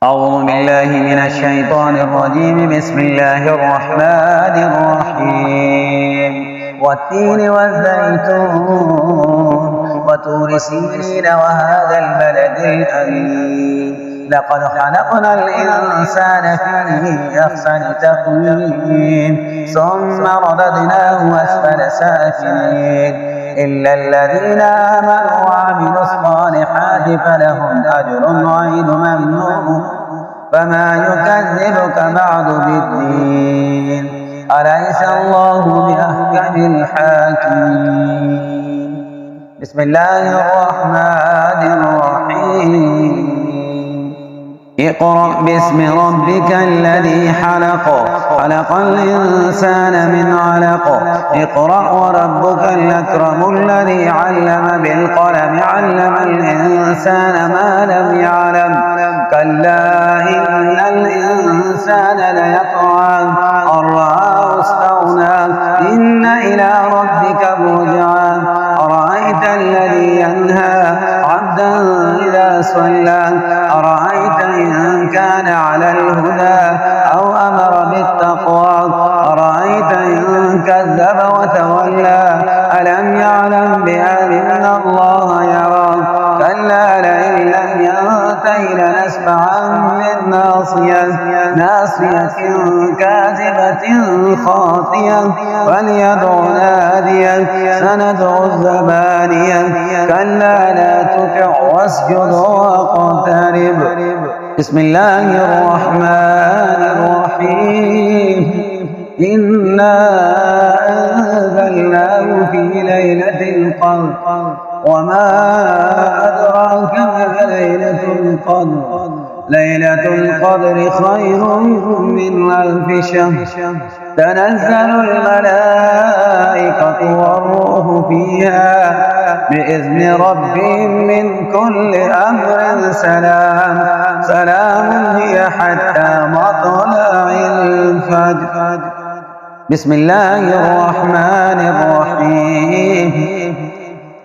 أعوذ بالله من الشيطان الرجيم. بسم الله الرحمن الرحيم. والتين والزيتون وطور سينين وهذا البلد الأمين لقد خلقنا الإنسان في أحسن تقويم ثم رددناه أسفل سافلين إلا الذين آمنوا وعملوا الصالحات فلهم أجر غير ممنون فما يكذبك بعد بالدين أليس الله بأحكم الحاكمين. بسم الله الرحمن الرحيم. اقرأ باسم ربك الذي خلق الإنسان من علق اقرأ وربك الأكرم الذي علم بالقلم علم الإنسان ما لم يعلم كلا إن الإنسان ليطغى أن رآه استغنى إن إلى ربك الرجعى أرأيت الذي ينهى عبدا إذا صلى أرأيت إن كان على الهدى أو أمر بالتقوى أرأيت إن كذب وتولى ألم يعلم بأن الله يرى كلا لئن لم ينته لنسفعا بالناصية كاذبة خاطية فليدع ناديا سندع الزبانية كلا لا تطع واسجد واقترب. بسم الله الرحمن الرحيم. إنا أنزلناه في ليلة القدر وما أدراك ما ليلة القدر ليلة القدر خير من ألف شهر تنزل الملائكة والروح فيها بإذن ربهم من كل أمر سلام هي حتى مطلع الفجر. بسم الله الرحمن الرحيم.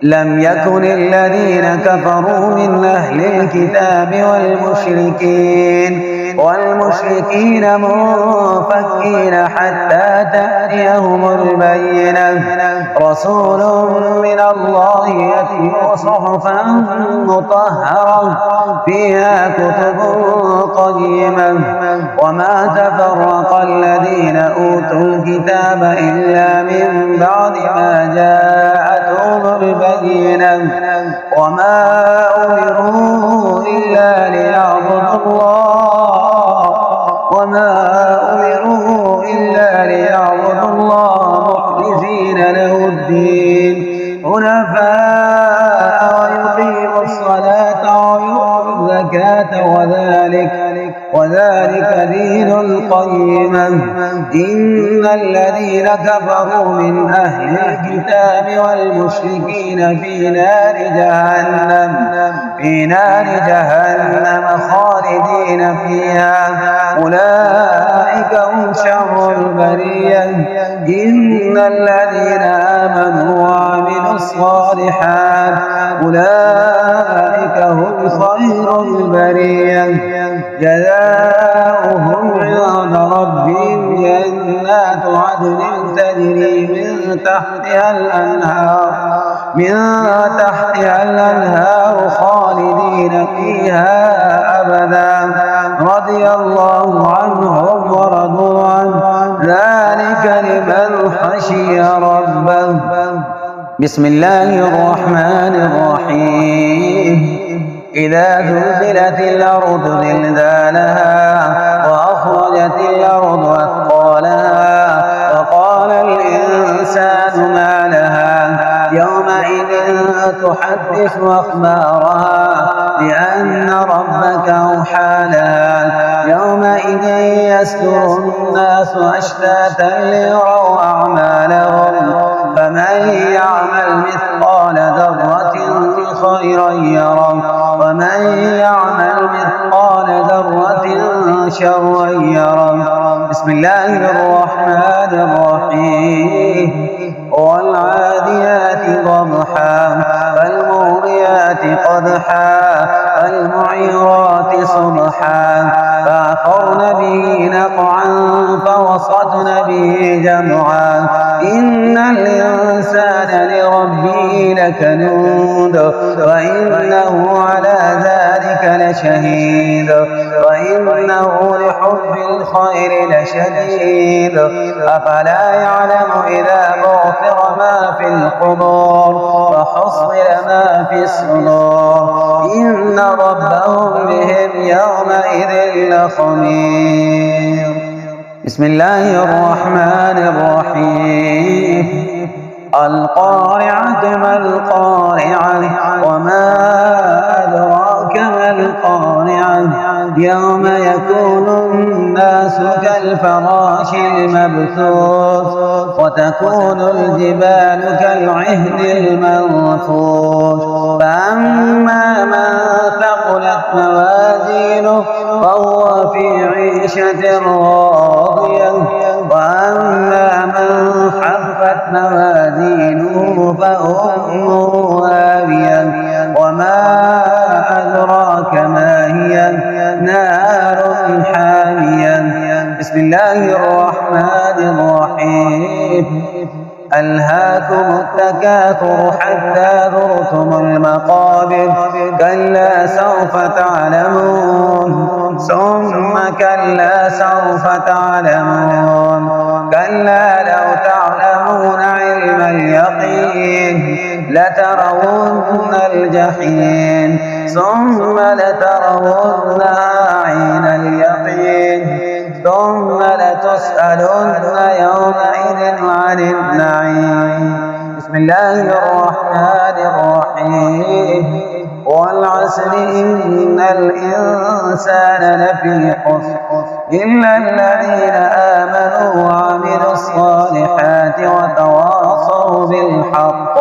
لم يكن الذين كفروا من أهل الكتاب والمشركين منفكين حتى تأتيهم البينة رسول من الله يتلو صحفا مطهرة فيها كتب قيمة وما تفرق الذين أوتوا الكتاب إلا من بعد ما جاءتهم البينة وما أمروا إلا ليعبدوا الله مخلصين له الدين حنفاء ويقيموا الصلاة ويؤتوا الزكاة وذلك دين القيمة. إن الذين كفروا من أهل الكتاب والمشركين في نار جهنم خالدين فيها أولئك هم شر البرية. إن الذين آمنوا وعملوا الصالحات أولئك هم خير البرية جزاؤهم عند ربهم جنات عدن تجري من تحتها الأنهار خالدين فيها أبدا رضي الله عنهم ورضوا عنه ذلك لمن خشي ربه. بسم الله الرحمن الرحيم. إذا زلزلت الأرض زلزالها وأخرجت الأرض أثقالها وقال الإنسان ما لها يومئذ تحدث أخبارها بأن ربك أوحى لها يومئذ يصدر الناس أشتاتا ليروا أعمالهم فمن يعمل مثقال ذرة خيرا يره ومن يعمل مثقال ذرة شرا يره. بسم الله الرحمن الرحيم. والعاديات ضبحا فالموريات قدحا فالمعيرات صبحا فأثرن به نقعا فوسطن به جمعا إن الإنسان لربه لكنود وإنه على ذلك لشهيد وإنه لحب الخير لشديد أفلا يعلم إذا بعثر ما في القبور وحصل ما في الصدور إن ربهم بهم يومئذ لخبير. بسم الله الرحمن الرحيم القارعة ما القارعة وما أدراك ما القارعة يوم يكون الناس كالفراش المبثوث وتكون الجبال كالعهن المنفوش فأما من ثقلت موازينه فهو في عيشة راضية وأما من خفت موازينه فأمه هاوية وما أدراك ما هي نار حامية. بسم الله الرحمن الرحيم ألهاكم التكاثر حتى زرتم المقابر كلا سوف تعلمون ثم كلا سوف تعلمون كلا لو تعلمون علم اليقين لترون الجحيم ثم لترونها عين اليقين ثم لتسألن يومئذ عن النعيم. بسم الله الرحمن الرحيم والعصر إن الإنسان لفي خسر إلا الذين آمنوا وعملوا الصالحات وتواصوا بالحق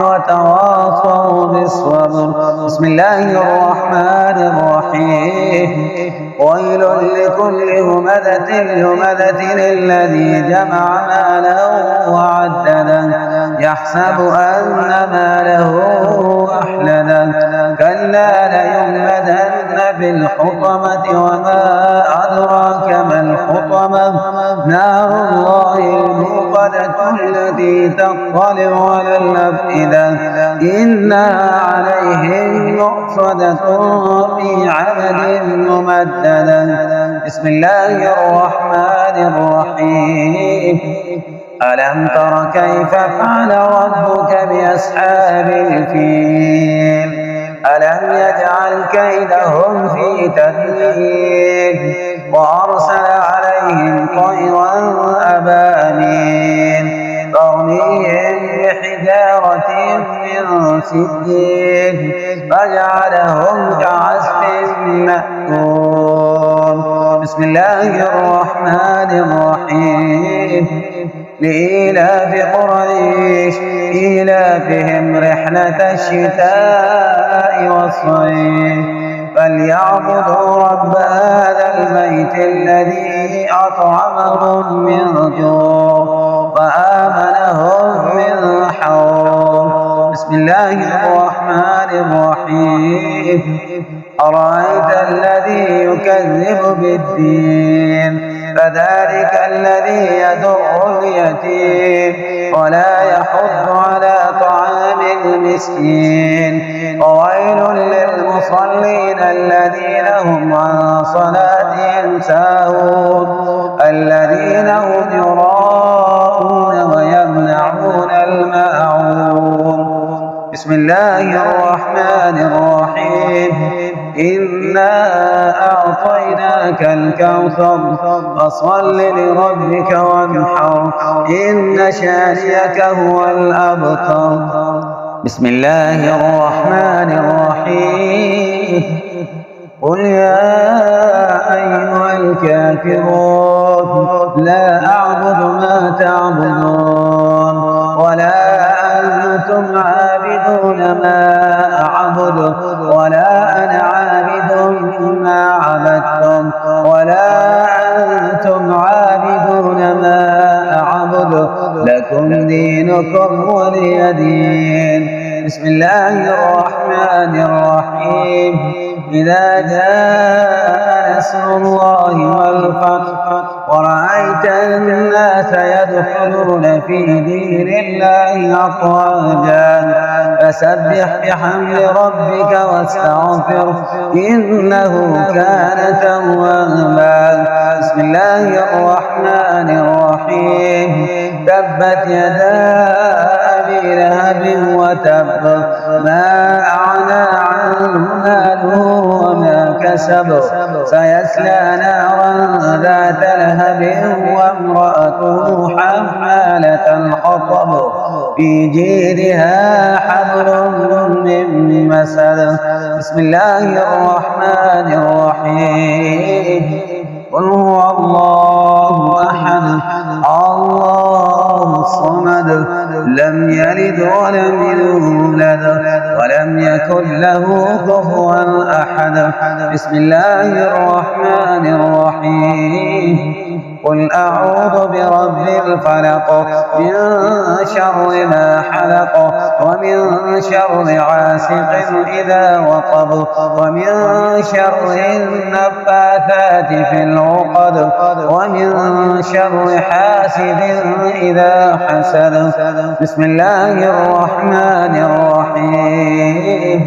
وتواصوا بالصبر. بسم الله الرحمن الرحيم ويل لكل همزة لمزة الذي جمع ماله وعدده يحسب أن ماله أحلده كلا لينبذن في الحطمة وما أدراك ما الحطمة نار الله الموقدة التي تطلع على الأفئدة إنها عليهم مؤصدة في عمد ممدد. بسم الله الرحمن الرحيم ألم تر كيف فعل ربك بأصحاب الفيل ألم يجعل كيدهم في تدليل وأرسل عليهم طيرا أبابيل ترميهم بحجارة من سجيل فجعلهم كعصف مأكول. بسم الله الرحمن الرحيم لإيلاف قريش إيلافهم رحلة الشتاء والصيف فليعبدوا رب هذا البيت الذي أطعمهم من جوع وآمنهم من خوف. بسم الله الرحمن الرحيم أرأيت الذي يكذب بالدين فذلك الذي يدع اليتيم ولا يحض على طعام المسكين وويل للمصلين الذين هم عن صلاتهم ساهون الذين هم يراءون ويمنعون الماعون. بسم الله الرحمن الرحيم إنا أعطيناك الكوثر فصل لربك وانحر إن شانئك هو الأبتر. بسم الله الرحمن الرحيم قل يا أيها الكافرون لا أعبد ما تعبدون ولا أنتم عابدون ما أعبد ولا أنا عابد ما عبدتم ولا أنتم عابدون ما أعبد لكم دينكم ولي دين. بسم الله الرحمن الرحيم إذا جاء نصر الله والفتح ورأيت الناس يدخلون في دين الله أفواجا فسبح بحمد ربك واستغفره إنه كان توابا بسم الله الرحمن الرحيم تبت يدا أبي لهب وتب ما أغنى عنه ماله وما كسب سيصلى نارا ذات لهب وامرأته حمالة الحطب في جيدها حبل من مسد بسم الله الرحمن الرحيم قل هو الله أحد الله الصمد لم يلد ولم يولد ولم يكن له كفوا أحد بسم الله الرحمن الرحيم قل أعوذ برب الفلق من شر ما حلق ومن شر غاسق إذا وقب ومن شر النفاثات في العقد ومن شر حاسد إذا حسد بسم الله الرحمن الرحيم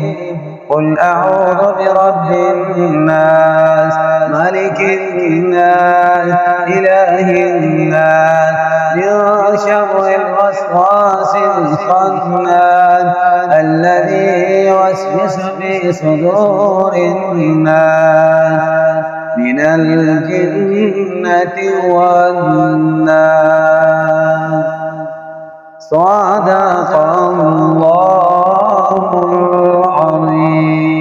قل أعوذ برب الناس ملك الناس إله الناس من شر الوسواس الخناس الذي يوسوس في صدور الناس من الجنة والناس صدق الله العظيم.